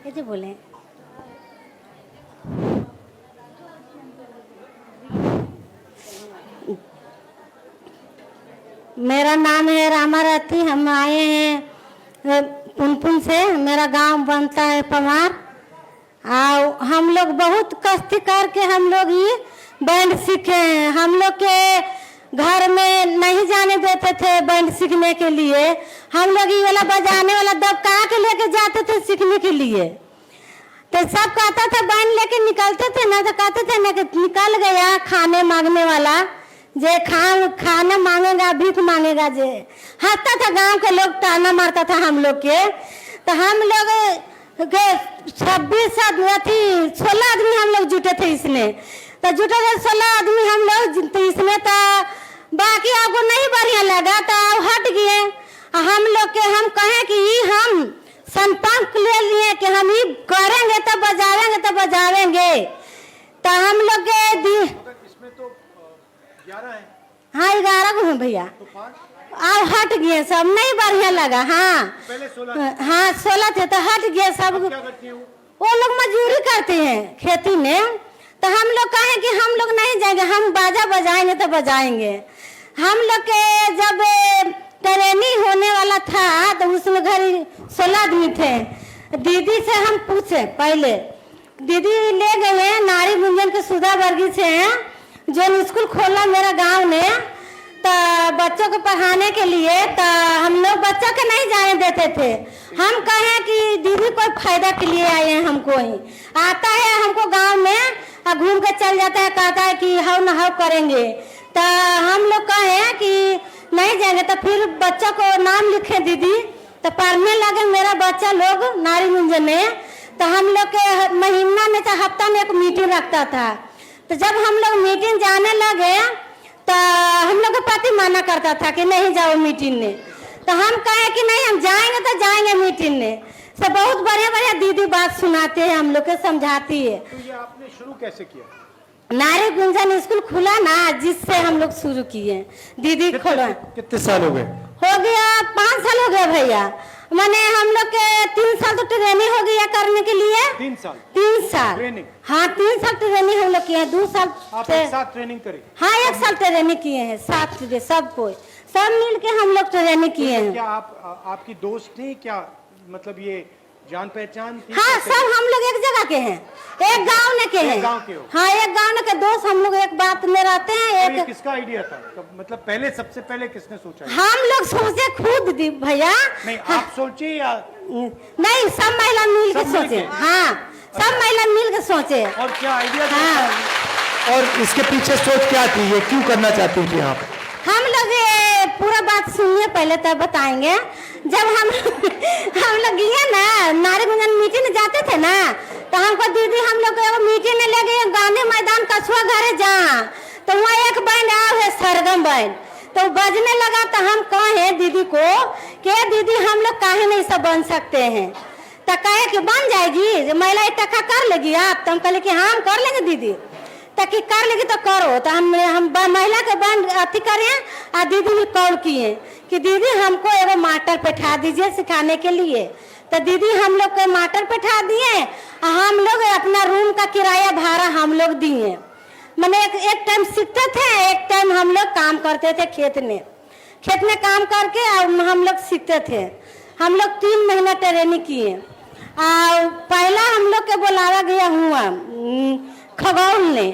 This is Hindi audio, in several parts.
कैसे बोले? मेरा नाम है रामारती। हम आए हैं पुनपुन से। मेरा गांव बनता है पमार। और हम लोग बहुत कष्ट करके हम लोग ये बैंड सीखे हैं। हम लोग के घर में नहीं जाने देते थे बैंड सीखने के लिए। हम लोग ये वाला बजाने वाला दबका के लेके जाते थे सीखने के लिए। तो सब कहता था बैंड लेके निकलते थे ना, तो कहते थे ना कि निकल गया खाने मांगने वाला, जे खाना मांगेगा भीख मांगेगा। जे हंसता था, गांव के लोग ताना मारता था हम लोग के। तो हम लोग के 26 आदमी 16 आदमी हम लोग जुटे थे इसमें। तो जुटे थे 16 आदमी हम लोग तो इसमें। तो बाकी आपको नहीं बढ़िया लगा तो हट गए। हम लोग के हम कहें कि हम संपर्क ले लिए कि हम ये करेंगे तो बजावेंगे तो बजावेंगे। तो हम लोग के इसमें तो 11 है। हाँ 11 को हैं भैया। तो 5 अब हट गए सब, नहीं बढ़िया लगा। हाँ पहले 16 हाँ 16 थे तो हट गए सब। क्या करती है वो लोग मजदूरी करते हैं खेती में। तो हम लोग कहें कि हम लोग नहीं जाएंगे, हम बाजा बजाएंगे तो बजाएंगे। हम लोग के जब ट्रेनिंग होने वाला था तो उसमें घर 16 आदमी थे। दीदी से हम पूछे पहले, दीदी ले गए नारी गुंजन के सुधा वर्गी से जो स्कूल खोला मेरा गांव ने, तो बच्चों को पढ़ाने के लिए। तो हम लोग बच्चा के नहीं जाने देते थे। हम कहें कि दीदी कोई फायदा के लिए आए हैं, हमको ही आता है हमको गांव में घूम के चल जाता है, कहता है कि हाउ न हाउ करेंगे। तो हम लोग कहें कि नहीं जाएंगे। तो फिर बच्चा को नाम लिखे दीदी, तो पढ़ने लगे मेरा बच्चा लोग नारी गुंजन में। तो हम लोग के महीना में तो हफ्ता में एक मीटिंग रखता था। तो जब हम लोग मीटिंग जाने लगे तो हम लोग का पति मना करता था कि नहीं जाओ मीटिंग में। तो हम कहे कि नहीं हम जाएंगे तो जाएंगे मीटिंग में। सब बहुत बढ़िया बढ़िया दीदी बात सुनाते हैं, हम लोग के समझाती है। तो ये आपने शुरू कैसे किया? नारी गुंजन स्कूल खुला ना, जिससे हम लोग शुरू किए। दीदी खोला। कितने साल हो गए? हो गया 5 साल हो गया भैया। मैंने हम लोग के 3 साल तो ट्रेनिंग हो गया करने के लिए। 3 साल? 3 साल ट्रेनिंग? हाँ 3 साल ट्रेनिंग हम लोग किए हैं। 2 साल आप एक साथ ट्रेनिंग करें? हाँ 1 साल ट्रेनिंग किए हैं साथ सब कोई सब मिल के हम लोग ट्रेनिंग किए हैं। क्या आपकी दोस्त थी क्या? मतलब ये जान पहचान थी? हाँ सब हम लोग एक जगह के हैं, एक गांव ने के हैं। गांव के हो? हाँ एक गांव के दोस्त हम लोग एक बात में रहते हैं। तो किसका आइडिया था? मतलब पहले सबसे पहले किसने सोचा? हम लोग सोचे खुद भैया। नहीं आप सोचे या नहीं सब महिला मिल के सोचे। हाँ सब महिला मिल के सोचे। और क्या आइडिया था? हाँ और इसके पीछे सोच क्या थी? ये क्यों करना चाहती थी आप? हम लोग पूरा बात सुनिए पहले तब बताएंगे। जब हम लोग गए ना नारी गुंजन मीटिंग में जाते थे ना, तो हमको दीदी हम लोग मीटिंग में ले गए गांधी मैदान कछुआ घरे जहाँ। तो वहाँ एक बैंड आया है सरगम बैंड, तो बजने लगा। तो हम कहे दीदी को कि दीदी हम लोग काहे नहीं सब बन सकते हैं? तो कहे कि बन जाएगी, महिला इकट्ठा कर लेगी आप? तो हम कहले कि हाँ हम कर लेंगे दीदी। तो कि कर लेगी तो करो। तो हम महिला के बैंड अति करें और दीदी भी कॉल किए कि दीदी हमको एगो मास्टर बैठा दीजिए सिखाने के लिए। तो दीदी हम लोग को मास्टर बैठा दिए और हम लोग अपना रूम का किराया भाड़ा हम लोग दिए। मैंने एक टाइम सीखते थे, एक टाइम हम लोग काम करते थे खेत में काम करके हम लोग सीखते थे। हम लोग 3 महीना ट्रेनिंग किए। और पहला हम लोग के बुलावा गया हुआ खगौल ने।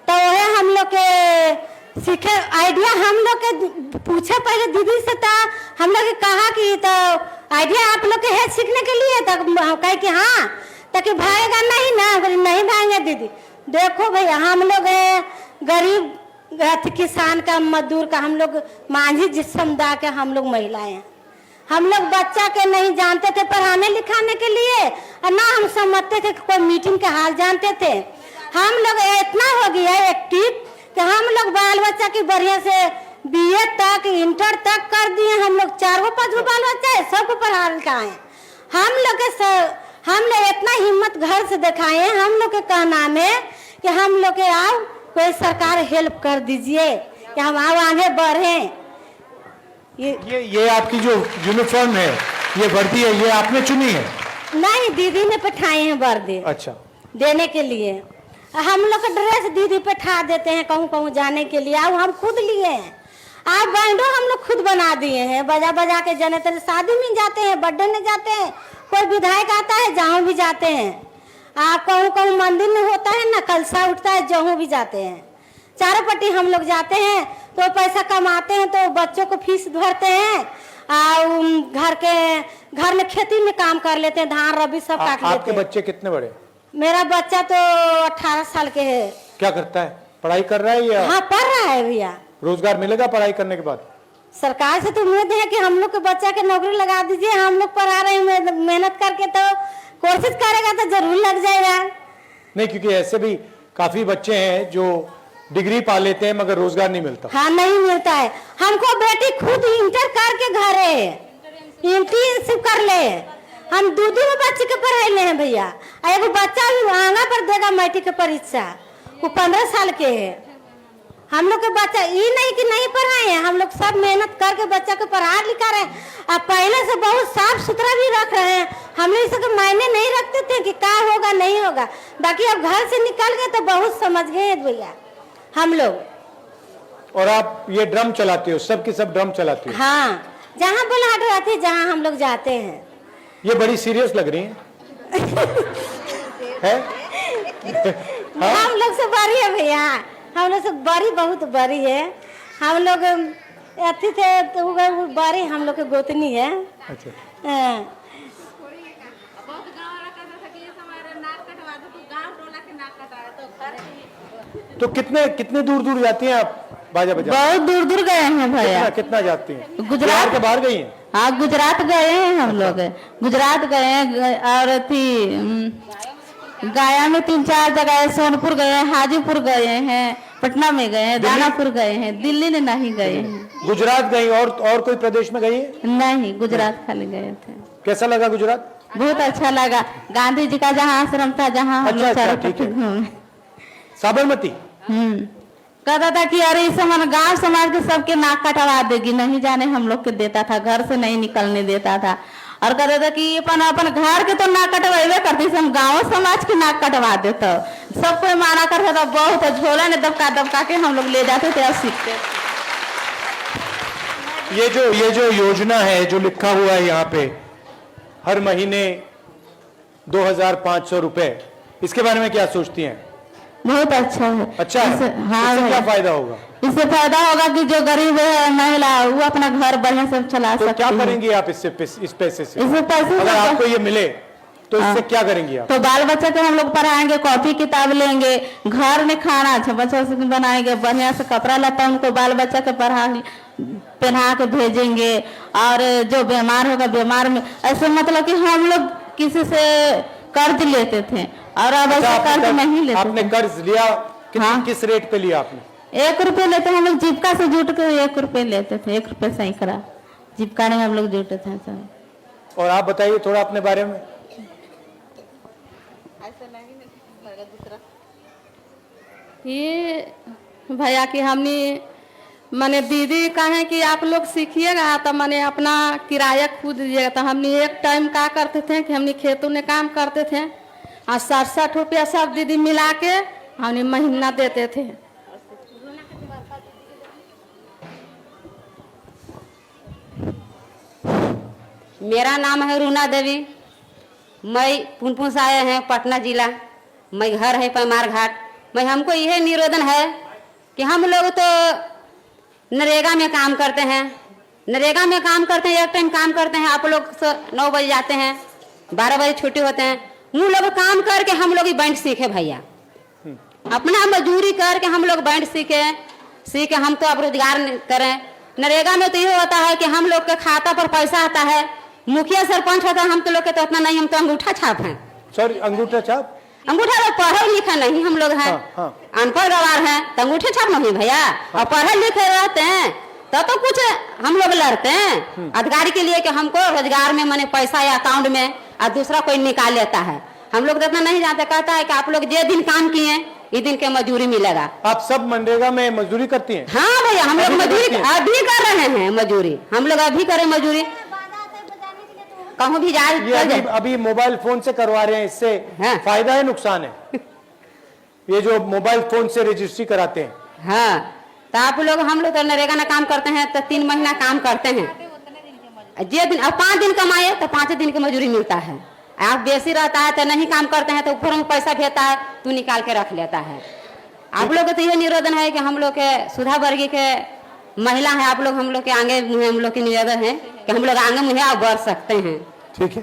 तो वह हम लोग के सीखे आइडिया हम लोग के पूछे पहले दीदी से। था हम लोग कहा कि तो आइडिया आप लोग के है सीखने के लिए? तो कहे कि हाँ। तो कि भागेगा नहीं ना? नहीं भागेंगे दीदी। देखो भैया हम लोग गरीब किसान का मजदूर का हम लोग मांझी जिस समुदाय के हम लोग महिलाएं हैं। हम लोग बच्चा के नहीं जानते थे पढ़ाने लिखाने के लिए, और ना हम समझते थे कोई मीटिंग के हाल जानते थे। हम लोग इतना हो गया एक्टिव कि हम लोग बाल बच्चा की बढ़िया से BA तक इंटर तक कर दिए। हम लोग 4-5 बाल बच्चा है, सबको पढ़ा लिखाए। हम लोग इतना हिम्मत घर से दिखाए। हम लोग के कहना है कि हम लोग के आओ कोई सरकार हेल्प कर दीजिए कि हम आओ आगे बढ़े। ये आपकी जो यूनिफॉर्म है, ये वर्दी है, ये आपने चुनी है? नहीं, दीदी ने पठाए हैं वर्दी अच्छा, देने के लिए। हम लोग का ड्रेस दीदी पठा देते हैं कहूँ कहूँ जाने के लिए। अब हम खुद लिए हैं, आप बैंडो हम लोग खुद बना दिए हैं, बजा बजा के जने तने शादी में जाते हैं, बर्थडे में जाते हैं, कोई विधायक आता है जहाँ भी जाते हैं। आप कहूँ कहूँ मंदिर में होता है ना, कलसा उठता है, जहाँ भी जाते हैं, चारों पट्टी हम लोग जाते हैं। तो पैसा कमाते हैं तो बच्चों को फीस भरते हैं और घर में खेती में काम कर लेते हैं, धान रबी सब काट लेते हैं। आपके बच्चे कितने बड़े? मेरा बच्चा तो 18 साल के है। क्या करता है? पढ़ाई कर रहा है या? हाँ, पढ़ रहा है भैया। रोजगार मिलेगा पढ़ाई करने के बाद? सरकार से तो उम्मीद है कि हम लोग के बच्चा के नौकरी लगा दीजिए। हम लोग पढ़ा रहे हैं, मेहनत करके तो कोशिश करेगा तो जरूर लग जाएगा। नहीं, क्योंकि ऐसे भी काफी बच्चे हैं जो डिग्री पा लेते हैं मगर रोजगार नहीं मिलता। हाँ, नहीं मिलता है। हमको बेटी खुद इंटर करके घर है, इंटर्नशिप कर ले। हम दो बच्चे के पढ़ाई ले हैं भैया। एगो बच्चा भी आगा पर देगा मैट्रिक की परीक्षा, वो 15 साल के है। हम लोग के बच्चा ये नहीं कि नहीं पढ़ाए हैं, हम लोग सब मेहनत करके बच्चा को पढ़ा लिखा रहे हैं। अब पहले से बहुत साफ सुथरा भी रख रहे हैं। हम लोग इसके मायने नहीं रखते थे कि क्या होगा नहीं होगा, बाकी अब घर से निकल गए तो बहुत समझ गए भैया हम लोग। और आप ये ड्रम चलाते हो, सब की सब ड्रम चलाती हो? हाँ, जहाँ बुलाहट रहती है जहाँ हम लोग जाते हैं। ये बड़ी सीरियस लग रही है? हाँ? हम लोग से बड़ी है भैया, हम लोग से बड़ी, बहुत बड़ी है। हम लोग अति थे तो वो बड़ी हम लोग के गोतनी है। अच्छा। तो कितने दूर दूर जाती हैं आप बाजा बजा? बहुत दूर दूर गए हैं भैया। कितना जाती हैं? गुजरात के बाहर गई हैं? हाँ, गुजरात गए हैं हम लोग। गुजरात गए हैं और गया में 3-4 जगह, सोनपुर गए हैं, हाजीपुर गए हैं, पटना में गए हैं, दानापुर गए हैं, दिल्ली में नहीं गए हैं। गुजरात गई और कोई प्रदेश में गई है? नहीं, गुजरात खाली गए थे। कैसा लगा गुजरात? बहुत अच्छा लगा। गांधी जी का जहाँ आश्रम था, जहाँ हम लोग चारों पट्टी घूमे। साबरमती? कहता था कि अरे इस समय गांव समाज के सबके नाक कटवा देगी, नहीं जाने हम लोग के देता था, घर से नहीं निकलने देता था। और कहता था कि अपन घर के तो नाक कटवाइबे करती, हम गाँव समाज के नाक कटवा देते। सब कोई माना करता था, बहुत झोला ने दबका दबका के हम लोग ले जाते थे और सीखते। ये जो योजना है जो लिखा हुआ है यहाँ पे, हर महीने 2500 रुपए, इसके बारे में क्या सोचती हैं? बहुत अच्छा है। अच्छा है? हाँ, इससे क्या फायदा होगा? इससे फायदा होगा कि जो गरीब है महिला, वो अपना घर बढ़िया से चला सकती है। तो क्या करेंगी आप इस पैसे से? इससे पैसे अगर आपको ये मिले तो इससे क्या करेंगी आप? तो बाल बच्चा को हम लोग पढ़ाएंगे, कॉपी किताब लेंगे, घर में खाना अच्छा बच्चा से बनाएंगे, बढ़िया से कपड़ा लता उनको बाल बच्चा के पहना के भेजेंगे। और जो बीमार होगा, बीमार में ऐसे मतलब कि हम लोग किसी से कर्ज लेते थे और अब ऐसा कर्ज नहीं लेते। आपने कर्ज लिया? हाँ। किस रेट पे लिया आपने? 1 रुपये लेते हम लोग, जीविका से जुट के 1 रुपये लेते थे, 1 रुपये सैकड़ा जीविका में हम लोग जुटे थे सब। और आप बताइए थोड़ा अपने बारे में। ये भैया कि हमने मैंने दीदी कहे कि आप लोग सीखिएगा तो मैंने अपना किराया खुद दीजिएगा। तो हमने एक टाइम क्या करते थे कि हमने खेतों में काम करते थे और 60-60 रुपया सब दीदी मिला के हमने महीना देते थे। मेरा नाम है रूना देवी, मैं पुनपुन से आए हैं पटना जिला, मैं घर है पैमार घाट। मैं हमको यह निवेदन है कि हम लोग तो नरेगा में काम करते हैं, नरेगा में काम करते हैं, एक टाइम काम करते हैं। आप लोग 9 बजे जाते हैं, 12 बजे छुट्टी होते हैं। वो लोग काम करके हम लोग बैंड सीखे भैया, अपना मजदूरी करके हम लोग बैंड सीखे हम तो अब रोजगार करें। नरेगा में तो ये होता है कि हम लोग के खाता पर पैसा आता है, मुखिया सरपंच होता है, हम तो लोग के तो उतना नहीं, हम तो अंगूठा छाप हैं। सॉरी, अंगूठा छाप? अंगूठा लोग पढ़े लिखे नहीं हम लोग हैं, अनपढ़ गवार हैं, तो अंगूठे छाप नहीं भैया। और पढ़े लिखे रहते हैं तो कुछ हम लोग लड़ते हैं अधिकारी के लिए कि हमको रोजगार में मैंने पैसा या अकाउंट में और दूसरा कोई निकाल लेता है। हम लोग तो इतना नहीं जानते, कहता है कि आप लोग जे दिन काम किए ये दिन के मजदूरी मिलेगा। आप सब मनरेगा में मजदूरी करती हैं? हाँ भैया, हम लोग मजदूरी अभी कर रहे हैं, मजदूरी हम लोग अभी करें मजदूरी। कहूँ भी जाए ये अभी अभी मोबाइल फोन से करवा रहे हैं, इससे हाँ। फायदा है नुकसान है? ये जो मोबाइल फोन से रजिस्ट्री कराते हैं, हाँ, तो आप लोग हम लोग तो नरेगा में काम करते हैं तो 3 महीना काम करते हैं, जे दिन अब 5 दिन कमाए तो 5 दिन की मजूरी मिलता है। आप बेसी रहता है तो नहीं काम करते हैं तो ऊपर में पैसा भेजता है, तू निकाल के रख लेता है। आप लोग को तो यह निवेदन है कि हम लोग के सुधा वर्गीय के महिला है, आप लोग हम लोग के आगे मुहे हम लोग के निवेदन है कि हम लोग आगे मुहे आप बढ़ सकते हैं। ठीक है?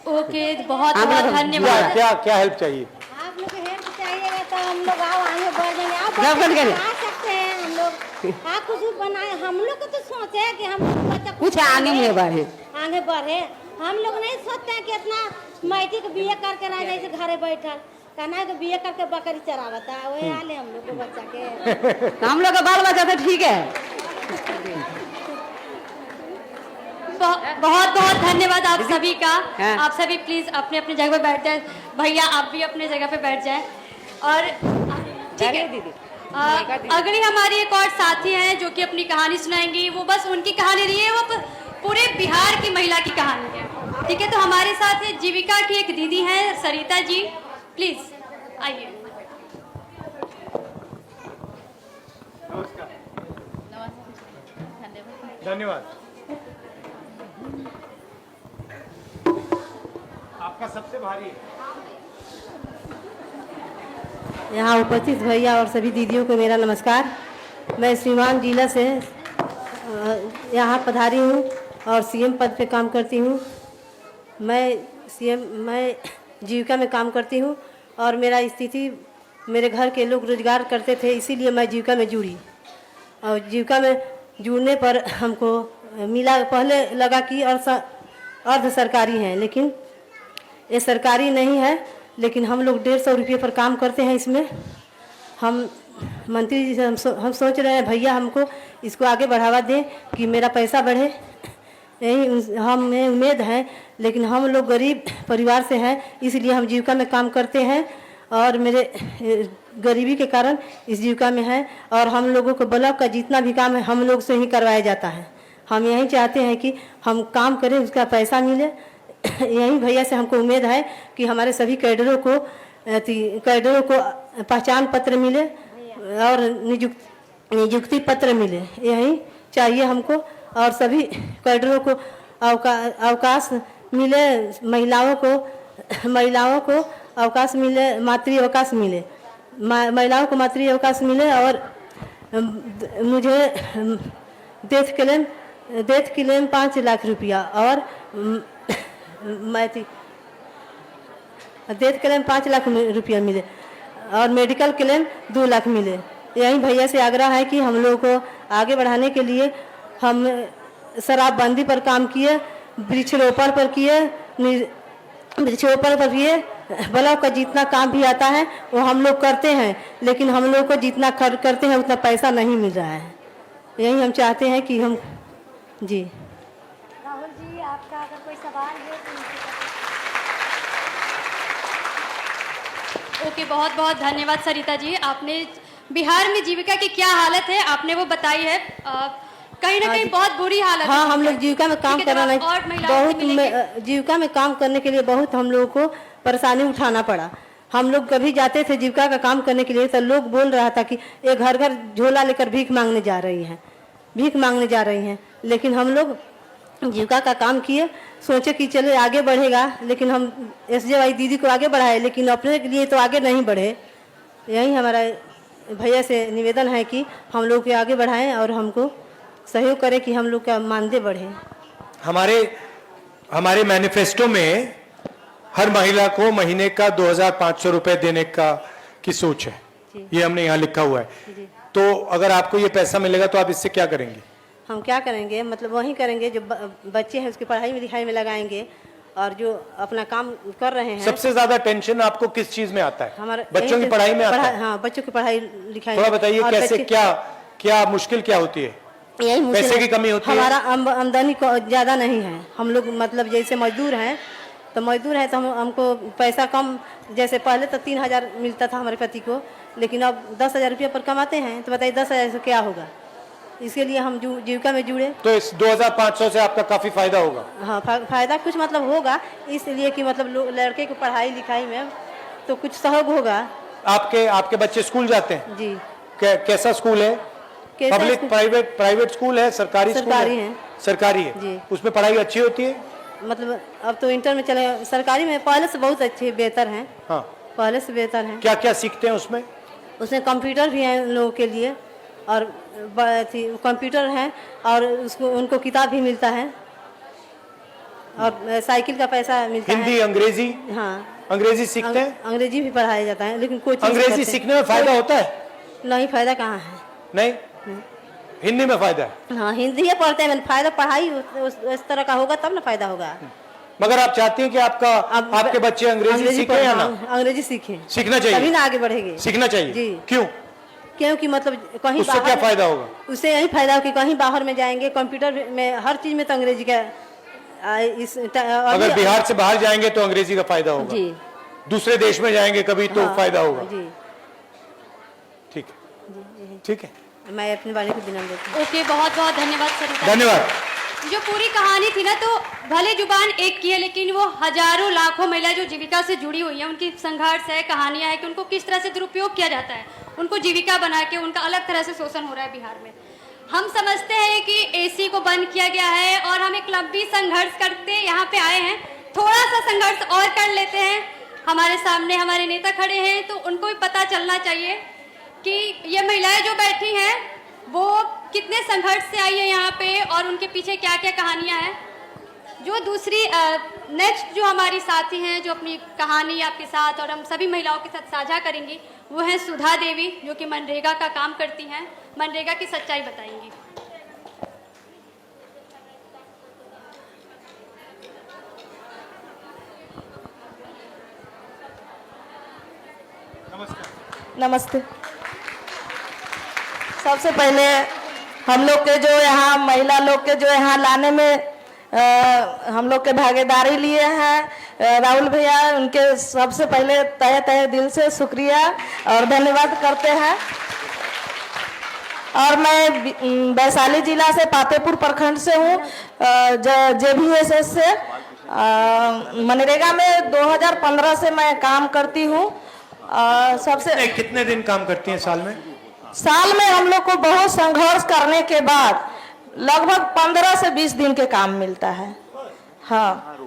ओके, बहुत आप बहुत लोग- धन्यवाद। क्या क्या हेल्प चाहिए? आप लोग को हेल्प चाहिएगा तो हम लोग आओ आगे बढ़ जाएंगे। आप जब बढ़ बच्चे गए। आ सकते हैं हम लोग। आप कुछ भी बनाए, हम लोग को तो सोचे है कि हम बच्चा कुछ आगे मुहे बढ़े। आगे बढ़े। हम लोग नहीं सोचते हैं कि इतना मैट्रिक बीए करके रह जाए से घरे बैठल, कहना है कि बीए करके बकरी चरावता है, वही हाल है हम लोग को बच्चा के। तो हम लोग का बाल बच्चा तो ठीक है। बहुत बहुत धन्यवाद आप सभी का। हाँ। आप सभी प्लीज अपने अपने जगह पे बैठ जाए। भैया आप भी अपने जगह पे बैठ जाए। और ठीक है दीदी अगली हमारी एक और साथी हैं जो कि अपनी कहानी सुनाएंगी। वो बस उनकी कहानी नहीं है, वो पूरे बिहार की महिला की कहानी है। ठीक है, तो हमारे साथ है जीविका की एक दीदी हैं सरिता जी, प्लीज आइए। धन्यवाद। आपका सबसे भारी यहाँ उपस्थित भैया और सभी दीदियों को मेरा नमस्कार। मैं सीवान जिला से यहाँ पधारी हूँ और सीएम पद पे काम करती हूँ। मैं जीविका में काम करती हूँ और मेरा स्थिति, मेरे घर के लोग रोजगार करते थे, इसीलिए मैं जीविका में जुड़ी। और जीविका में जुड़ने पर हमको मिला, पहले लगा कि अर्ध सरकारी है, लेकिन ये सरकारी नहीं है। लेकिन हम लोग 150 रुपये पर काम करते हैं इसमें। हम मंत्री जी से हम सोच रहे हैं भैया हमको इसको आगे बढ़ावा दें कि मेरा पैसा बढ़े, यही हमें उम्मीद है। लेकिन हम लोग गरीब परिवार से हैं, इसलिए हम जीविका में काम करते हैं और मेरे गरीबी के कारण इस जीविका में है। और हम लोगों को ब्लॉक का जितना भी काम है हम लोग से ही करवाया जाता है। हम यही चाहते हैं कि हम काम करें, उसका पैसा मिले। यही भैया से हमको उम्मीद है कि हमारे सभी कैडरों को पहचान पत्र मिले और नियुक्ति पत्र मिले, यही चाहिए हमको। और सभी कैडरों को अवकाश मिले, महिलाओं को अवकाश मिले, मातृ अवकाश मिले, महिलाओं को मातृ अवकाश मिले। और मुझे डेथ क्लेम 5 लाख रुपया और डेथ क्लेम 5 लाख रुपया मिले और मेडिकल क्लेम 2 लाख मिले। यही भैया से आग्रह है कि हम लोगों को आगे बढ़ाने के लिए हम शराबबंदी पर काम किए, वृक्षारोपण पर किए, ब्लॉक का जितना काम भी आता है वो हम लोग करते हैं, लेकिन हम लोग को जितना करते हैं उतना पैसा नहीं मिल रहा है। यही हम चाहते हैं कि हम जी। राहुल जी, आपका अगर कोई सवाल है तो ओके, बहुत बहुत धन्यवाद सरिता जी। आपने बिहार में जीविका की क्या हालत है आपने वो बताई है। कहीं ना कहीं बहुत बुरी हालत है। हाँ, हम लोग जीविका में काम करना नहीं, बहुत जीविका में काम करने के लिए बहुत हम लोगों को परेशानी उठाना पड़ा। हम लोग कभी जाते थे जीविका का काम करने के लिए तो लोग बोल रहा था कि ये घर घर झोला लेकर भीख मांगने जा रही हैं। लेकिन हम लोग जीविका का काम किए, सोचे कि चले आगे बढ़ेगा, लेकिन हम SJY दीदी को आगे बढ़ाए, लेकिन अपने के लिए तो आगे नहीं बढ़े। यही हमारा भैया से निवेदन है कि हम लोग के आगे बढ़ाएं और हमको सहयोग करें कि हम लोग का मानदेय बढ़े। हमारे मैनिफेस्टो में हर महिला को महीने का 2500 रुपए देने की सोच है, ये हमने यहाँ लिखा हुआ है। तो अगर आपको ये पैसा मिलेगा तो आप इससे क्या करेंगे? हम क्या करेंगे, मतलब वही करेंगे जो बच्चे हैं उसकी पढ़ाई में लिखाई में लगाएंगे और जो अपना काम कर रहे हैं। सबसे ज्यादा टेंशन आपको किस चीज में आता है? हमारे बच्चों की पढ़ाई में आता है? हाँ, बच्चों की पढ़ाई लिखाई। थोड़ा बताइए कैसे, क्या मुश्किल क्या होती है? यही मुश्किल पैसे की कमी होती है? हमारा आमदनी ज़्यादा नहीं है। हम लोग मतलब जैसे मजदूर हैं तो हमको पैसा कम, जैसे पहले तो 3000 मिलता था हमारे पति को, लेकिन अब 10,000 रुपये पर कमाते हैं। तो बताइए 10,000 से क्या होगा? इसके लिए हम जीविका में जुड़े। तो इस 2500 से आपका काफी फायदा होगा। हाँ, फायदा कुछ मतलब होगा, इसलिए कि मतलब लड़के को पढ़ाई लिखाई में तो कुछ सहयोग होगा। आपके बच्चे स्कूल जाते हैं जी। कैसा स्कूल है? कैसा पब्लिक स्कूल? प्राइवेट स्कूल है, सरकारी स्कूल है? सरकारी है जी। उसमें पढ़ाई अच्छी होती है? मतलब अब तो इंटर में चले, सरकारी में पहले से बहुत अच्छे बेहतर हैं। हाँ, पहले से बेहतर हैं। क्या क्या सीखते हैं उसमें? उसमें कंप्यूटर भी है उन लोगों के लिए, और कंप्यूटर है, और उसको उनको किताब भी मिलता है, और साइकिल का पैसा मिलता है। हिंदी, अंग्रेजी? हाँ, अंग्रेजी सीखते हैं? अंग्रेजी भी पढ़ाया जाता है, लेकिन कोई अंग्रेजी सीखने में फायदा होता है? नहीं, फायदा कहाँ है। नहीं, हिंदी में फायदा है। हाँ, हिंदी ही पढ़ते हैं, फायदा पढ़ाई उस तरह का होगा तब ना फायदा होगा। मगर आप चाहती हैं कि आपके बच्चे अंग्रेजी सीखें या ना? अंग्रेजी सीखें, सीखना चाहिए, तभी ना आगे बढ़ेंगे। सीखना चाहिए जी। क्यों? क्योंकि मतलब कहीं उससे क्या फायदा होगा? उससे यही फायदा हो कि कहीं बाहर में जाएंगे, कंप्यूटर में हर चीज में तो अंग्रेजी का अगर बिहार से बाहर जाएंगे तो अंग्रेजी का फायदा होगा। जी। दूसरे देश में जाएंगे कभी तो फायदा होगा। जी। ठीक है, ठीक है, मैं अपने वाले को विनम्र देती हूँ। ओके, बहुत बहुत धन्यवाद सरिता। धन्यवाद। जो पूरी कहानी थी ना, तो भले जुबान एक की है, लेकिन वो हजारों लाखों महिला जो जीविका से जुड़ी हुई हैं, उनकी संघर्ष है, कहानियां है कि उनको किस तरह से दुरुपयोग किया जाता है, उनको जीविका बना के उनका अलग तरह से शोषण हो रहा है बिहार में। हम समझते हैं कि एसी को बंद किया गया है और हम एक लंबी संघर्ष करते यहाँ पे आए हैं। थोड़ा सा संघर्ष और कर लेते हैं। हमारे सामने हमारे नेता खड़े हैं, तो उनको भी पता चलना चाहिए कि ये महिलाएं जो बैठी हैं वो कितने संघर्ष से आई है यहाँ पे, और उनके पीछे क्या क्या कहानियाँ हैं। जो दूसरी नेक्स्ट जो हमारी साथी हैं, जो अपनी कहानी आपके साथ और हम सभी महिलाओं के साथ साझा करेंगी, वो हैं सुधा देवी, जो कि मनरेगा का काम करती हैं, मनरेगा की सच्चाई बताएंगी। नमस्ते। सबसे पहले हम लोग के जो यहाँ महिला लोग के जो यहाँ लाने में हम लोग के भागीदारी लिए हैं राहुल भैया, उनके सबसे पहले तहे तहे दिल से शुक्रिया और धन्यवाद करते हैं। और मैं वैशाली जिला से पातेपुर प्रखंड से हूँ, JVSS से। मनरेगा में 2015 से मैं काम करती हूँ। सबसे कितने दिन काम करती हैं साल में? साल में हम लोग को बहुत संघर्ष करने के बाद लगभग 15 से 20 दिन के काम मिलता है। हाँ,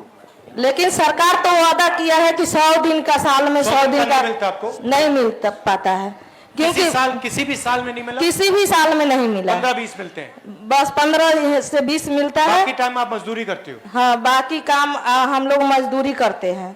लेकिन सरकार तो वादा किया है कि 100 दिन का, साल में 100 दिन का मिलता आपको? नहीं मिल पाता है, क्योंकि किसी भी साल में नहीं मिला। किसी भी साल में नहीं मिला। 15-20 मिलते हैं, बस 15 से 20 मिलता है। बाकी टाइम आप मजदूरी करते हो? हाँ, बाकी काम हम लोग मजदूरी करते हैं।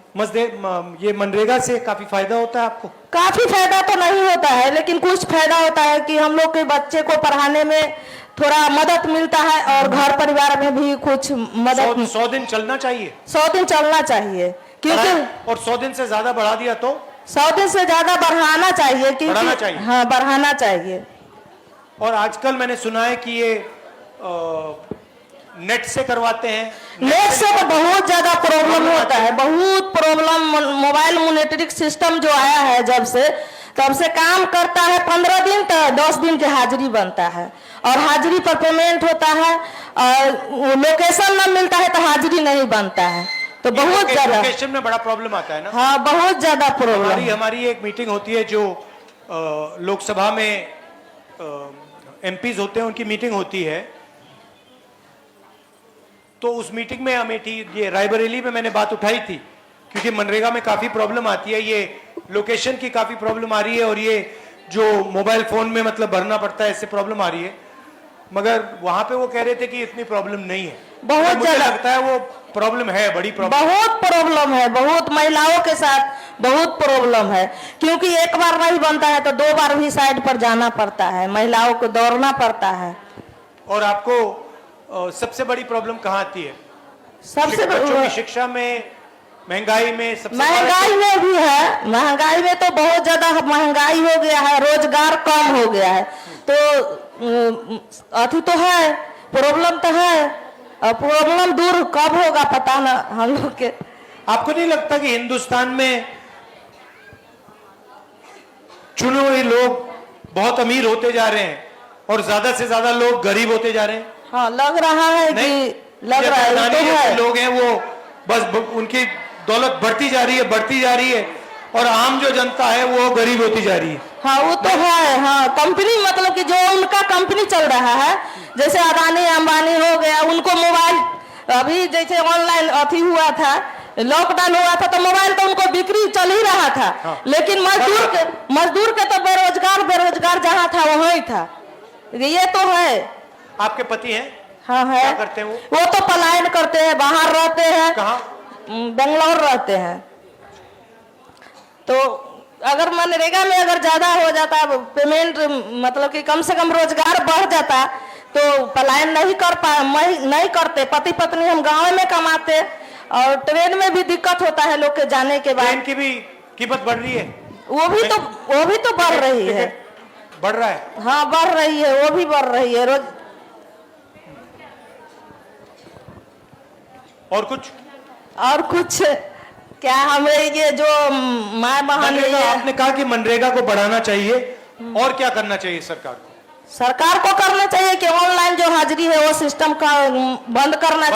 ये मनरेगा से काफी फायदा होता है आपको? काफी फायदा तो नहीं होता है, लेकिन कुछ फायदा होता है कि हम लोग के बच्चे को पढ़ाने में थोड़ा मदद मिलता है, और घर परिवार में भी कुछ मदद। 100 दिन चलना चाहिए। 100 दिन चलना चाहिए, क्योंकि और 100 दिन से ज्यादा बढ़ा दिया तो 100 दिन से ज्यादा बढ़ाना चाहिए, बढ़ाना चाहिए। हाँ, बढ़ाना चाहिए। और आजकल मैंने सुना है कि ये नेट से करवाते हैं। नेट से तो बहुत ज्यादा प्रॉब्लम होता है, बहुत प्रॉब्लम। मोबाइल मॉनिटरिंग सिस्टम जो आया है जब से, तब से काम करता है 15 दिन तो 10 दिन की हाजिरी बनता है, और हाजिरी पर पेमेंट होता है, और लोकेशन न मिलता है तो हाजिरी नहीं बनता है। तो बहुत ज्यादा लोकेशन में बड़ा प्रॉब्लम आता है ना? हाँ, बहुत ज्यादा प्रॉब्लम। हमारी एक मीटिंग होती है जो लोकसभा में MPs होते हैं, उनकी मीटिंग होती है। तो उस मीटिंग में अमेठी, ये रायबरेली में मैंने बात उठाई थी, क्योंकि मनरेगा में काफी प्रॉब्लम आती है, ये लोकेशन की काफी प्रॉब्लम आ रही है, और ये जो मोबाइल फोन में मतलब भरना पड़ता है, इससे प्रॉब्लम आ रही है। मगर वहां पे वो कह रहे थे कि इतनी प्रॉब्लम नहीं है। बहुत मुझे लगता है वो प्रॉब्लम है, बड़ी प्रॉब्लम। बहुत प्रॉब्लम है, बहुत महिलाओं के साथ बहुत प्रॉब्लम है, क्योंकि एक बार नहीं बनता है तो 2 बार भी साइड पर जाना पड़ता है, महिलाओं को दौड़ना पड़ता है। और आपको सबसे बड़ी प्रॉब्लम कहाँ आती है? सबसे बच्चों की शिक्षा में, महंगाई में? सबसे महंगाई में भी है। महंगाई में तो बहुत ज्यादा महंगाई हो गया है, रोजगार कम हो गया है, तो अथी तो है, प्रॉब्लम तो है। और प्रॉब्लम दूर कब होगा पता ना हम लोग के। आपको नहीं लगता कि हिंदुस्तान में चुने हुए लोग बहुत अमीर होते जा रहे हैं, और ज्यादा से ज्यादा लोग गरीब होते जा रहे हैं। हाँ, लग रहा है नहीं, कि लग ये रहा है, ये अडानी तो जैसे है। लोग हैं वो बस उनकी दौलत बढ़ती जा रही है, बढ़ती जा रही है, और आम जो जनता है वो गरीब होती जा रही है। हाँ, वो तो है। हाँ, कंपनी मतलब कि जो उनका कंपनी चल रहा है, जैसे अडानी अंबानी हो गया, उनको मोबाइल अभी जैसे ऑनलाइन अथी हुआ था, लॉकडाउन हुआ था, तो मोबाइल तो उनको बिक्री चल ही रहा था। हाँ। लेकिन मजदूर के तो बेरोजगार जहाँ था वहाँ ही था। ये तो है। आपके पति हैं? हाँ है। क्या करते हैं वो? वो तो पलायन करते हैं, बाहर रहते हैं। कहाँ? बेंगलोर रहते हैं। तो अगर मनरेगा में अगर ज्यादा हो जाता पेमेंट, मतलब कि कम से कम रोजगार बढ़ जाता, तो पलायन नहीं करते। पति पत्नी हम गांव में कमाते, और ट्रेन में भी दिक्कत होता है लोग के जाने के बाद। ट्रेन की भी कीमत बढ़ रही है। वो भी तो बढ़ रही है। बढ़ रहा है। हाँ, बढ़ रही है, वो भी बढ़ रही है रोज। और कुछ क्या हमें ये जो माँ बहन आपने कहा कि मनरेगा को बढ़ाना चाहिए, और क्या करना चाहिए सरकार को? करना चाहिए कि ऑनलाइन जो हाजिरी है वो सिस्टम का बंद करना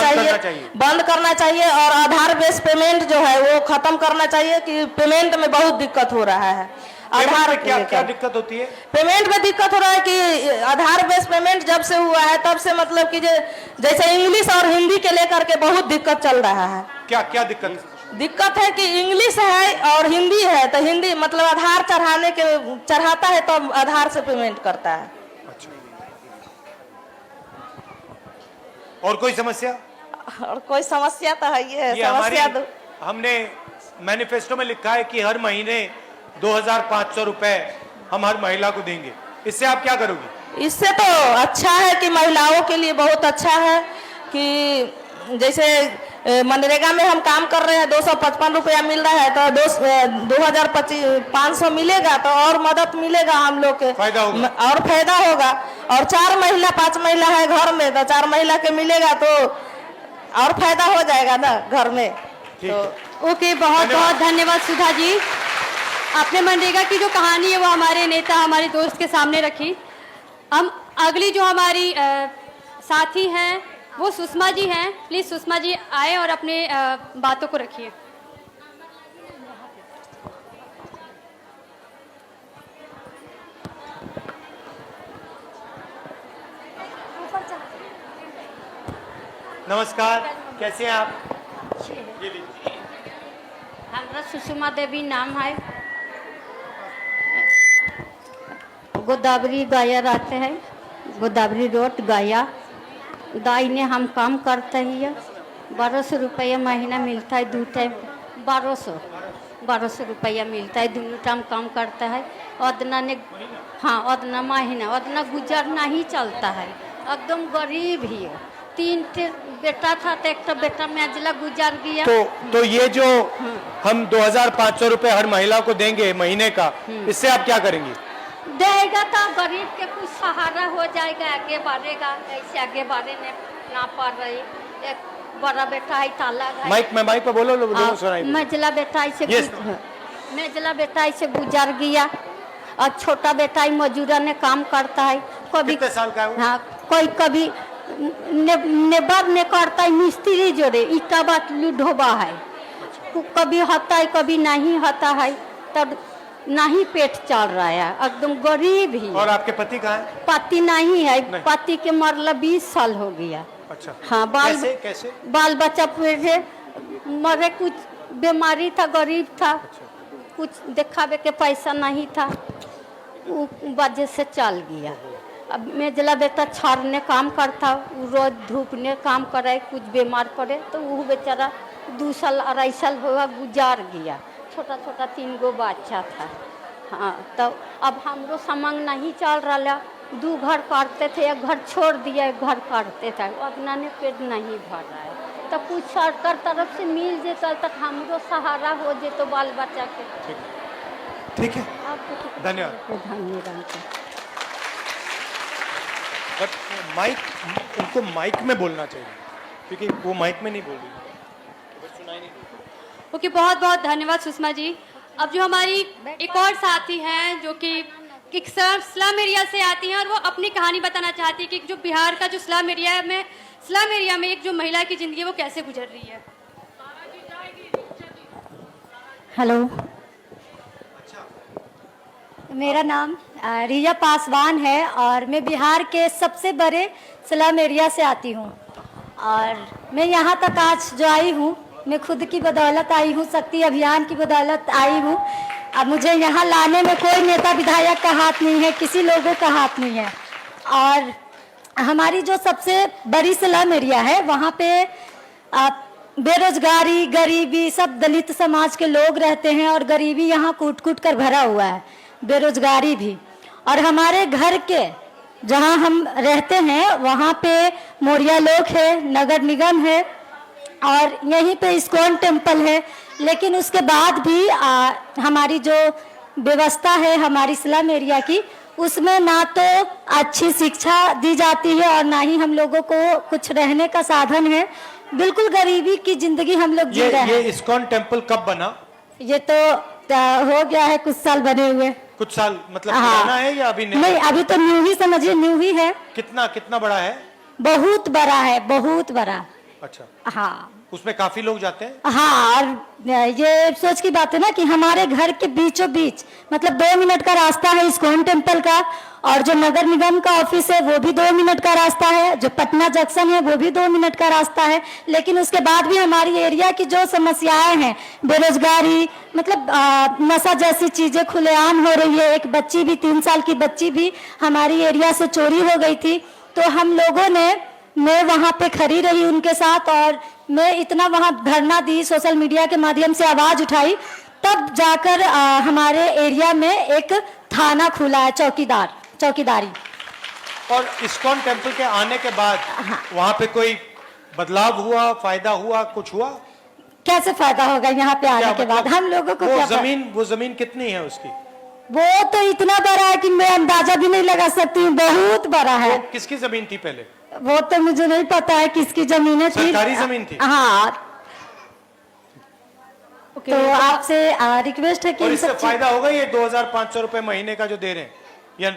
चाहिए, और आधार बेस्ड पेमेंट जो है वो खत्म करना चाहिए, कि पेमेंट में बहुत दिक्कत हो रहा है। आधार क्या दिक्कत होती है? पेमेंट में दिक्कत हो रहा है कि आधार बेस्ड पेमेंट जब से हुआ है तब से मतलब कि जैसे इंग्लिश और हिंदी के लेकर के बहुत दिक्कत चल रहा है। क्या दिक्कत? दिक्कत है कि इंग्लिश है और हिंदी है, तो हिंदी मतलब आधार चढ़ाता है तो आधार से पेमेंट करता है। अच्छा। और कोई समस्या? और कोई समस्या तो है ये समस्या हमने मैनिफेस्टो में लिखा है कि हर महीने 2500 रुपए हम हर महिला को देंगे। इससे आप क्या करोगे? इससे तो अच्छा है कि महिलाओं के लिए बहुत अच्छा है कि जैसे मनरेगा में हम काम कर रहे हैं, 255 रुपया मिल रहा है, तो 2500 मिलेगा तो और मदद मिलेगा हम लोग के, फायदा होगा। और फायदा होगा। और 4 महिला 5 महिला है घर में, तो 4 महिला के मिलेगा तो और फायदा हो जाएगा ना घर में। तो ओके, बहुत बहुत धन्यवाद सुधा जी। आपने मनरेगा की जो कहानी है वो हमारे नेता, हमारे दोस्त के सामने रखी। हम अगली जो हमारी साथी हैं वो सुषमा जी हैं। प्लीज सुषमा जी आए और अपने बातों को रखिए। नमस्कार, कैसे हैं आप? हमारा सुषमा देवी नाम है। गोदावरी गया रहते हैं, गोदावरी रोड गया। दाई ने हम काम करते हैं, 1200 रुपया महीना मिलता है। 2 टाइम 1200 रुपया मिलता है, 2 टाइम काम करता है। उतना ने उतना महीना उतना गुजरना ही चलता है। एकदम गरीब ही है। 3 बेटा था तो एक बेटा मेजला गुजर गया। तो ये जो हम 2500 रुपए हर महिला को देंगे महीने का, इससे आप क्या करेंगे? देगा तो गरीब के कुछ सहारा हो जाएगा, आगे बढ़ेगा। ऐसे आगे बढ़े ना पड़ रही। एक बड़ा बेटा है ताला माइक पे बोलो सुनाई। मेजला बेटा ऐसे गुजर गया, और छोटा बेटा मजूरा ने काम करता है। कभी कितने साल का है वो? हाँ, कोई कभी नेबर ने करता है, मिस्त्री जोड़े ईटा बाटलू ढोबा है। कभी होता है कभी नहीं होता है, तब नहीं पेट चल रहा है, एकदम गरीब ही। और आपके पति कहाँ है? पति नहीं है, पति के मरला 20 साल हो गया। अच्छा। हाँ, कैसे? बाल बच्चा पूरे मरे, कुछ बीमारी था, गरीब था। अच्छा। कुछ दिखावे के पैसा नहीं था, वो वजह से चल गया। अब मेजला बेटा छाड़ने काम करता, रोज धूप ने काम करे, कुछ बीमार पड़े तो वो बेचारा 2 साल 2.5 साल हुआ गुजार गया। छोटा 3 गो बच्चा था। हाँ, तो अब हमरो समंग नहीं चल रहा। 2 घर काटते थे, एक घर छोड़ दिया, एक घर काटते थे, अपना ने पेट नहीं भर रहा है। तो कुछ सरकार तरफ से मिल जेता तक हमरो सहारा हो जेतो बाल बच्चा के। ठीक है, धन्यवाद। बट उनको माइक में बोलना चाहिए, क्योंकि वो माइक में नहीं बोल रही, सुनाई नहीं। ओके, बहुत बहुत धन्यवाद सुषमा जी। अब जो हमारी एक और साथी हैं जो कि एक स्लम एरिया से आती हैं और वो अपनी कहानी बताना चाहती है कि जो बिहार का जो स्लम एरिया में एक जो महिला की ज़िंदगी वो कैसे गुजर रही है। हेलो, मेरा नाम रिया पासवान है और मैं बिहार के सबसे बड़े स्लम एरिया से आती हूँ और मैं यहाँ तक आज जो आई हूँ मैं खुद की बदौलत आई हूँ, शक्ति अभियान की बदौलत आई हूँ। अब मुझे यहाँ लाने में कोई नेता विधायक का हाथ नहीं है, किसी लोगों का हाथ नहीं है। और हमारी जो सबसे बड़ी स्लम एरिया है वहाँ पे बेरोजगारी, गरीबी, सब दलित समाज के लोग रहते हैं और गरीबी यहाँ कूट कूट कर भरा हुआ है, बेरोजगारी भी। और हमारे घर के जहाँ हम रहते हैं वहाँ पे मोरिया लोक है, नगर निगम है और यहीं पे इस्कॉन टेम्पल है। लेकिन उसके बाद भी हमारी जो व्यवस्था है हमारी स्लम एरिया की, उसमें ना तो अच्छी शिक्षा दी जाती है और ना ही हम लोगों को कुछ रहने का साधन है। बिल्कुल गरीबी की जिंदगी हम लोग जी रहे हैं। ये इस्कॉन टेम्पल कब बना? ये तो हो गया है कुछ साल बने हुए। कुछ साल मतलब पुराना है या अभी नहीं, अभी तो न्यू ही समझिए, न्यू ही है। कितना बड़ा है? बहुत बड़ा है, बहुत बड़ा। अच्छा, हाँ, उसमें काफी लोग जाते हैं। हाँ, और ये सोच की बात है ना कि हमारे घर के बीचों बीच मतलब 2 मिनट का रास्ता है इस्कॉन टेम्पल का, और जो नगर निगम का ऑफिस है वो भी 2 मिनट का रास्ता है, जो पटना जंक्शन है वो भी 2 मिनट का रास्ता है। लेकिन उसके बाद भी हमारी एरिया की जो समस्याएं हैं, बेरोजगारी, मतलब नशा जैसी चीजें खुलेआम हो रही है। एक बच्ची भी, 3 साल की बच्ची भी हमारी एरिया से चोरी हो गई थी। तो हम लोगों ने, मैं वहाँ पे खड़ी रही उनके साथ और मैं इतना वहाँ धरना दी, सोशल मीडिया के माध्यम से आवाज उठाई, तब जाकर हमारे एरिया में एक थाना खुला है, चौकीदारी। और इस्कॉन टेम्पल के आने के बाद वहाँ पे कोई बदलाव हुआ, फायदा हुआ, कुछ हुआ? कैसे फायदा होगा यहाँ पे आने के बाद? हम लोगों को वो जमीन कितनी है उसकी? वो तो इतना बड़ा है कि मैं अंदाजा भी नहीं लगा सकती हूँ, बहुत बड़ा है। किसकी जमीन थी पहले? वो तो मुझे नहीं पता है किसकी जमीनें थी। सरकारी जमीन थी? हाँ। तो आपसे रिक्वेस्ट है कि और इससे फायदा होगा ये 2500 रुपए महीने का जो दे रहे हैं, या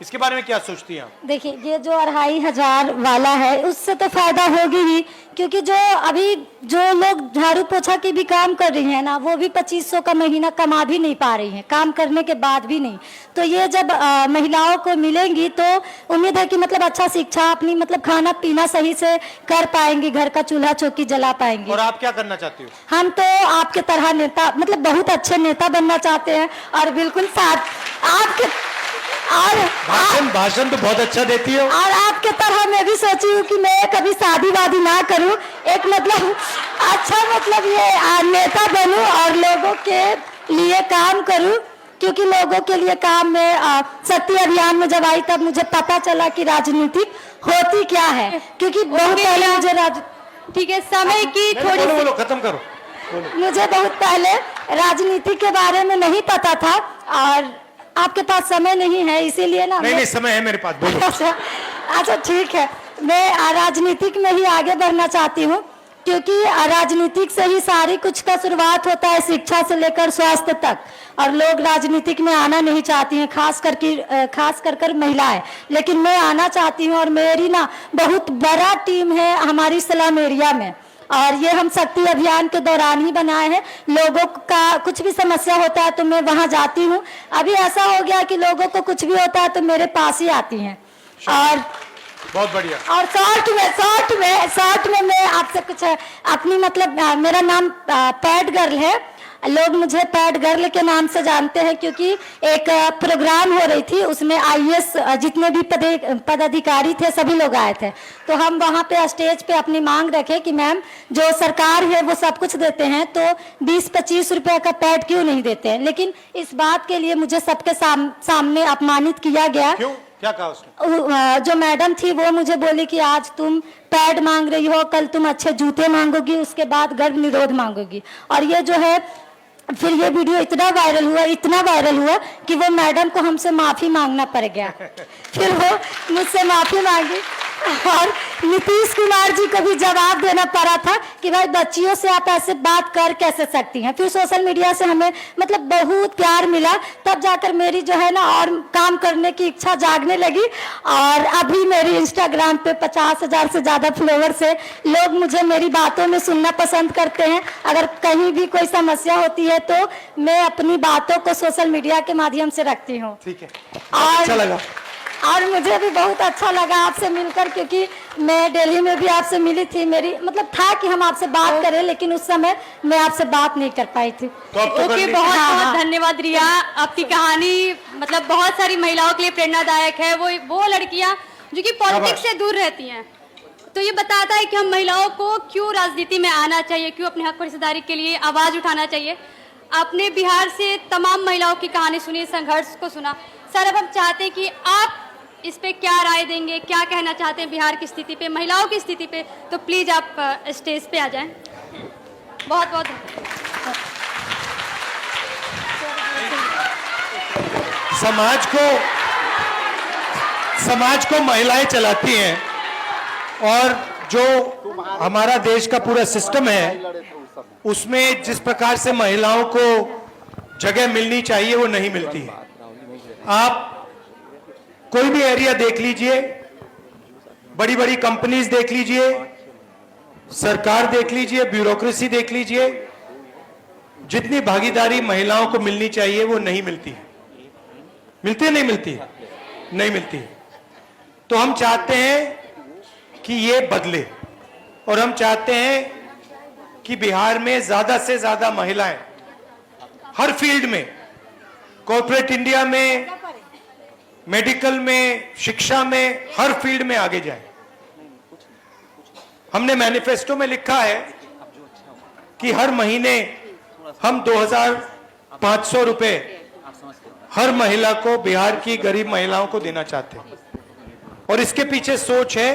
इसके बारे में क्या सोचती हैं आप? देखिए, ये जो 2500 वाला है उससे तो फायदा होगी ही, क्योंकि जो अभी जो लोग झाड़ू पोछा की भी काम कर रही हैं ना, वो भी 2500 का महीना कमा भी नहीं पा रही हैं, काम करने के बाद भी नहीं। तो ये जब महिलाओं को मिलेंगी तो उम्मीद है कि मतलब अच्छा शिक्षा, अपनी मतलब खाना पीना सही से कर पाएंगी, घर का चूल्हा चौकी जला पाएंगी। और आप क्या करना चाहती हो? हम तो आपके तरह नेता, मतलब बहुत अच्छे नेता बनना चाहते हैं और बिल्कुल साथ आपके, और भाषण तो बहुत अच्छा देती हो। और आपके तरह मैं भी सोची हूँ कि मैं कभी शादी वादी ना करूँ, एक मतलब अच्छा मतलब ये नेता बनूं और लोगों के लिए काम करूं, क्योंकि लोगों के लिए काम में शक्ति अभियान में जब आई तब मुझे पता चला कि राजनीति होती क्या है। क्योंकि बहुत पहले मुझे ठीक है, समय की थोड़ी बोलो, खत्म करो। मुझे बहुत पहले राजनीति के बारे में नहीं पता था और आपके पास समय नहीं है इसीलिए ना। नहीं, समय है मेरे पास, बोलो। अच्छा ठीक है, मैं राजनीतिक में ही आगे बढ़ना चाहती हूँ, क्योंकि राजनीतिक से ही सारी कुछ का शुरुआत होता है, शिक्षा से लेकर स्वास्थ्य तक। और लोग राजनीतिक में आना नहीं चाहती हैं, खास कर महिलाएं, लेकिन मैं आना चाहती हूँ। और मेरी ना बहुत बड़ा टीम है हमारी स्लम एरिया में, और ये हम शक्ति अभियान के दौरान ही बनाए हैं। लोगों का कुछ भी समस्या होता है तो मैं वहां जाती हूँ। अभी ऐसा हो गया कि लोगों को कुछ भी होता है तो मेरे पास ही आती हैं। और बहुत बढ़िया। और शॉर्ट में मैं आपसे कुछ अपनी मतलब, मेरा नाम पैड गर्ल है, लोग मुझे पैड गर्ल के नाम से जानते हैं, क्योंकि एक प्रोग्राम हो रही थी, उसमें IAS जितने भी पदाधिकारी थे सभी लोग आए थे। तो हम वहाँ पे स्टेज पे अपनी मांग रखे कि मैम, जो सरकार है वो सब कुछ देते हैं तो 20-25 रुपए का पैड क्यों नहीं देते हैं। लेकिन इस बात के लिए मुझे सबके सामने अपमानित किया गया। क्यों? क्या कहा उसने? जो मैडम थी वो मुझे बोली कि आज तुम पैड मांग रही हो, कल तुम अच्छे जूते मांगोगी, उसके बाद गर्भ निरोध मांगोगी। और ये जो है, फिर ये वीडियो इतना वायरल हुआ कि वो मैडम को हमसे माफी मांगना पड़ गया। फिर वो मुझसे माफी मांगी और नीतीश कुमार जी को भी जवाब देना पड़ा था कि भाई बच्चियों से आप ऐसे बात कर कैसे सकती हैं। फिर सोशल मीडिया से हमें मतलब बहुत प्यार मिला, तब जाकर मेरी जो है ना और काम करने की इच्छा जागने लगी। और अभी मेरी इंस्टाग्राम पे 50,000 से ज़्यादा फॉलोवर्स है। लोग मुझे मेरी बातों में सुनना पसंद करते हैं। अगर कहीं भी कोई समस्या होती है तो मैं अपनी बातों को सोशल मीडिया के माध्यम से रखती हूँ। ठीक है, और अच्छा लगा। और मुझे भी बहुत अच्छा लगा आपसे मिलकर, क्योंकि मैं दिल्ली में भी आपसे मिली थी। मेरी मतलब था कि हम आपसे बात करें, लेकिन उस समय मैं आपसे बात नहीं कर पाई थी। तो अब तो कर ओके, ली। बहुत हाँ, बहुत हाँ। धन्यवाद रिया। आपकी कहानी मतलब बहुत सारी महिलाओं के लिए प्रेरणादायक है। वो लड़कियां जो कि पॉलिटिक्स से दूर रहती हैं, तो ये बताता है कि हम महिलाओं को क्यों राजनीति में आना चाहिए, क्यों अपने हक और हिस्सेदारी के लिए आवाज उठाना चाहिए। आपने बिहार से तमाम महिलाओं की कहानी सुनी, संघर्ष को सुना। सर, अब हम चाहते हैं कि आप इस पे क्या राय देंगे, क्या कहना चाहते हैं बिहार की स्थिति पे, महिलाओं की स्थिति पे, तो प्लीज आप स्टेज पे आ जाएं। बहुत बहुत समाज को महिलाएं चलाती हैं, और जो हमारा देश का पूरा सिस्टम है उसमें जिस प्रकार से महिलाओं को जगह मिलनी चाहिए वो नहीं मिलती है। आप कोई भी एरिया देख लीजिए, बड़ी बड़ी कंपनीज देख लीजिए, सरकार देख लीजिए, ब्यूरोक्रेसी देख लीजिए, जितनी भागीदारी महिलाओं को मिलनी चाहिए वो नहीं मिलती है। मिलती है, नहीं मिलती है? नहीं मिलती है। तो हम चाहते हैं कि ये बदले, और हम चाहते हैं कि बिहार में ज्यादा से ज्यादा महिलाएं हर फील्ड में, कॉर्पोरेट इंडिया में, मेडिकल में, शिक्षा में, हर फील्ड में आगे जाएं। हमने मैनिफेस्टो में लिखा है कि हर महीने हम 2,500 रुपए हर महिला को, बिहार की गरीब महिलाओं को देना चाहते हैं। और इसके पीछे सोच है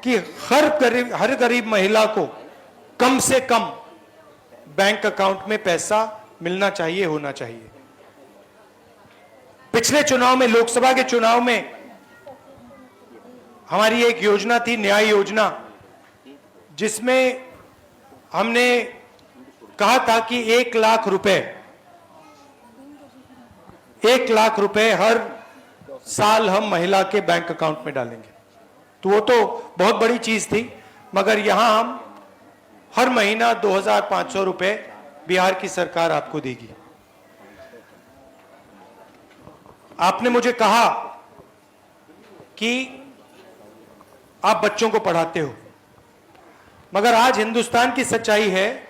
कि हर गरीब महिला को कम से कम बैंक अकाउंट में पैसा मिलना चाहिए, होना चाहिए। पिछले चुनाव में, लोकसभा के चुनाव में हमारी एक योजना थी, न्याय योजना, जिसमें हमने कहा था कि 1 लाख रुपए हर साल हम महिला के बैंक अकाउंट में डालेंगे। तो वो तो बहुत बड़ी चीज थी, मगर यहां हम हर महीना 2,500 रुपए बिहार की सरकार आपको देगी। आपने मुझे कहा कि आप बच्चों को पढ़ाते हो, मगर आज हिंदुस्तान की सच्चाई है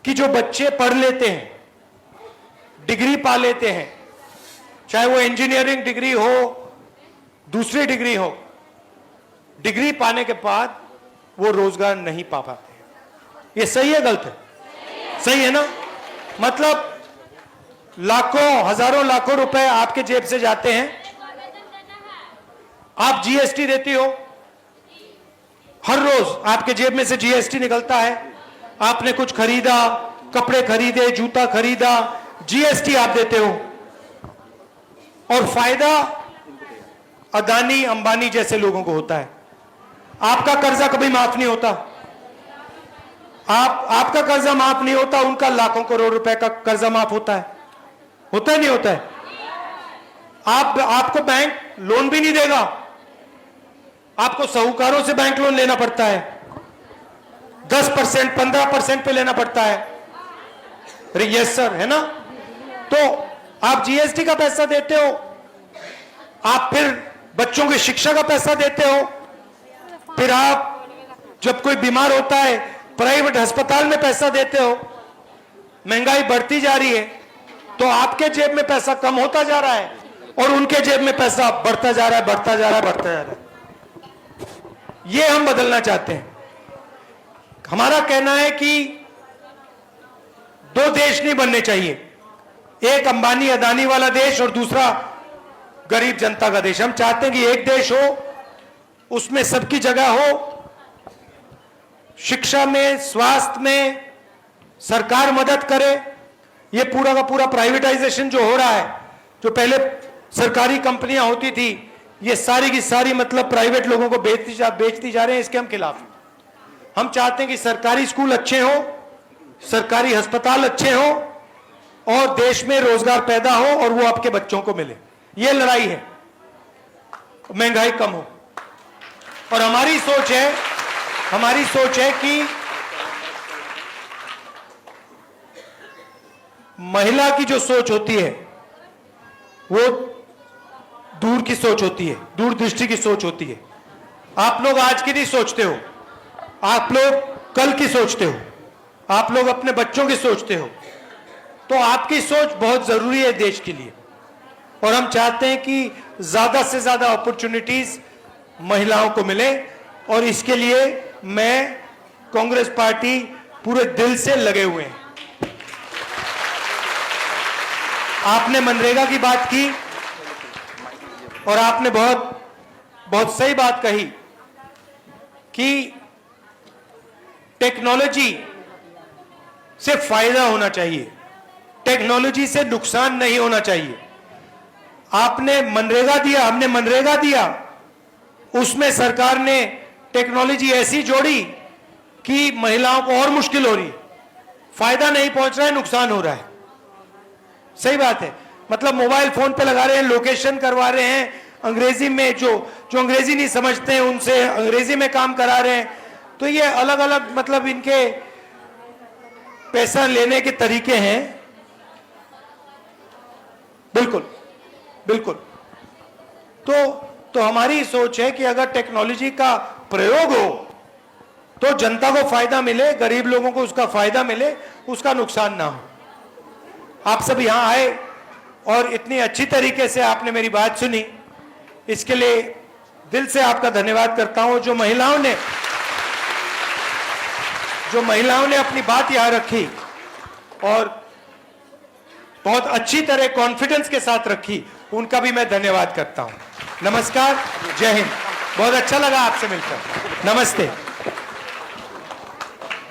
कि जो बच्चे पढ़ लेते हैं, डिग्री पा लेते हैं, चाहे वो इंजीनियरिंग डिग्री हो, दूसरी डिग्री हो, डिग्री पाने के बाद वो रोजगार नहीं पा पाते हैं। ये सही है, गलत है? सही है ना? मतलब लाखों, हजारों लाखों रुपए आपके जेब से जाते हैं, आप जीएसटी देती हो, हर रोज आपके जेब में से जीएसटी निकलता है। आपने कुछ खरीदा, कपड़े खरीदे, जूता खरीदा, जीएसटी आप देते हो, और फायदा अदानी अंबानी जैसे लोगों को होता है। आपका कर्जा कभी माफ नहीं होता, आपका कर्जा माफ नहीं होता, उनका लाखों करोड़ रुपए का कर्जा माफ होता है। होता है, नहीं होता है? आपको बैंक लोन भी नहीं देगा, आपको साहूकारों से बैंक लोन लेना पड़ता है, 10%, 15% पे लेना पड़ता है। अरे यस सर, है ना? तो आप जीएसटी का पैसा देते हो, आप फिर बच्चों की शिक्षा का पैसा देते हो, फिर आप जब कोई बीमार होता है प्राइवेट अस्पताल में पैसा देते हो। महंगाई बढ़ती जा रही है, तो आपके जेब में पैसा कम होता जा रहा है और उनके जेब में पैसा बढ़ता जा रहा है, बढ़ता जा रहा है, बढ़ता जा रहा है। ये हम बदलना चाहते हैं। हमारा कहना है कि 2 देश नहीं बनने चाहिए, एक अंबानी अदानी वाला देश और दूसरा गरीब जनता का देश। हम चाहते हैं कि एक देश हो, उसमें सबकी जगह हो, शिक्षा में, स्वास्थ्य में सरकार मदद करे। ये पूरा का पूरा प्राइवेटाइजेशन जो हो रहा है, जो पहले सरकारी कंपनियां होती थी, ये सारी की सारी मतलब प्राइवेट लोगों को बेचती जा रहे हैं, इसके हम खिलाफ हैं। हम चाहते हैं कि सरकारी स्कूल अच्छे हो, सरकारी अस्पताल अच्छे हो और देश में रोजगार पैदा हो और वो आपके बच्चों को मिले। ये लड़ाई है, महंगाई कम हो। और हमारी सोच है कि महिला की जो सोच होती है वो दूर की सोच होती है, दूरदृष्टि की सोच होती है। आप लोग आज की नहीं सोचते हो, आप लोग कल की सोचते हो, आप लोग अपने बच्चों की सोचते हो। तो आपकी सोच बहुत जरूरी है देश के लिए और हम चाहते हैं कि ज्यादा से ज्यादा अपॉर्चुनिटीज महिलाओं को मिले और इसके लिए मैं, कांग्रेस पार्टी पूरे दिल से लगे हुए हैं। आपने मनरेगा की बात की और आपने बहुत सही बात कही कि टेक्नोलॉजी से फायदा होना चाहिए, टेक्नोलॉजी से नुकसान नहीं होना चाहिए। आपने मनरेगा दिया, हमने मनरेगा दिया, उसमें सरकार ने टेक्नोलॉजी ऐसी जोड़ी कि महिलाओं को और मुश्किल हो रही है, फायदा नहीं पहुंच रहा है, नुकसान हो रहा है। सही बात है, मतलब मोबाइल फोन पे लगा रहे हैं, लोकेशन करवा रहे हैं अंग्रेजी में, जो अंग्रेजी नहीं समझते हैं उनसे अंग्रेजी में काम करा रहे हैं। तो ये अलग अलग मतलब इनके पैसा लेने के तरीके हैं। बिल्कुल बिल्कुल। तो हमारी सोच है कि अगर टेक्नोलॉजी का प्रयोग हो तो जनता को फायदा मिले, गरीब लोगों को उसका फायदा मिले, उसका नुकसान ना हो। आप सब यहां आए और इतनी अच्छी तरीके से आपने मेरी बात सुनी, इसके लिए दिल से आपका धन्यवाद करता हूं। जो महिलाओं ने अपनी बात यहां रखी और बहुत अच्छी तरह कॉन्फिडेंस के साथ रखी, उनका भी मैं धन्यवाद करता हूं। नमस्कार, जय हिंद। बहुत अच्छा लगा आपसे मिलकर। नमस्ते।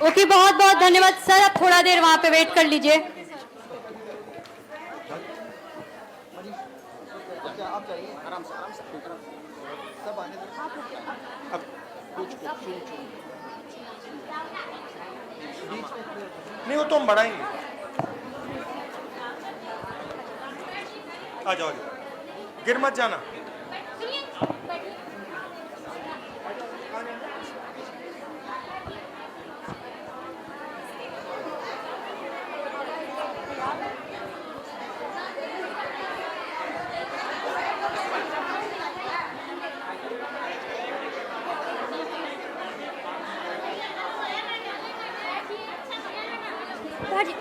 ओके, बहुत बहुत धन्यवाद सर। आप थोड़ा देर वहां पे वेट कर लीजिए। नहीं, वो तो हम बढ़ाएंगे। आ जाओ, गिर मत जाना।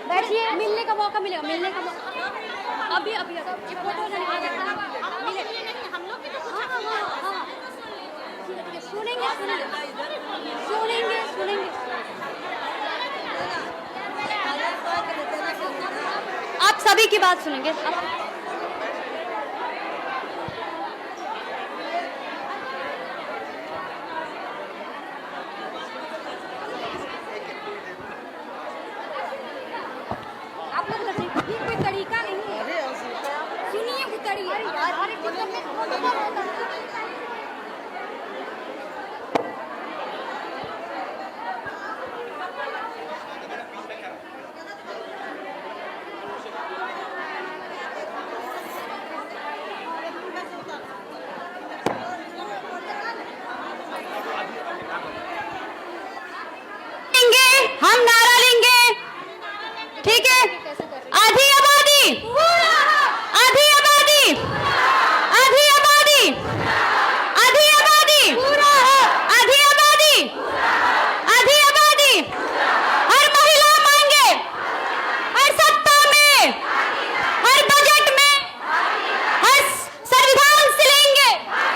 बैठिए, मिलने का मौका मिलेगा, मिलने का मौका। अभी ये फोटो हम लोग सुनेंगे। आप सभी की बात सुनेंगे। तरीका नहीं है, सुनिए वो तरीका।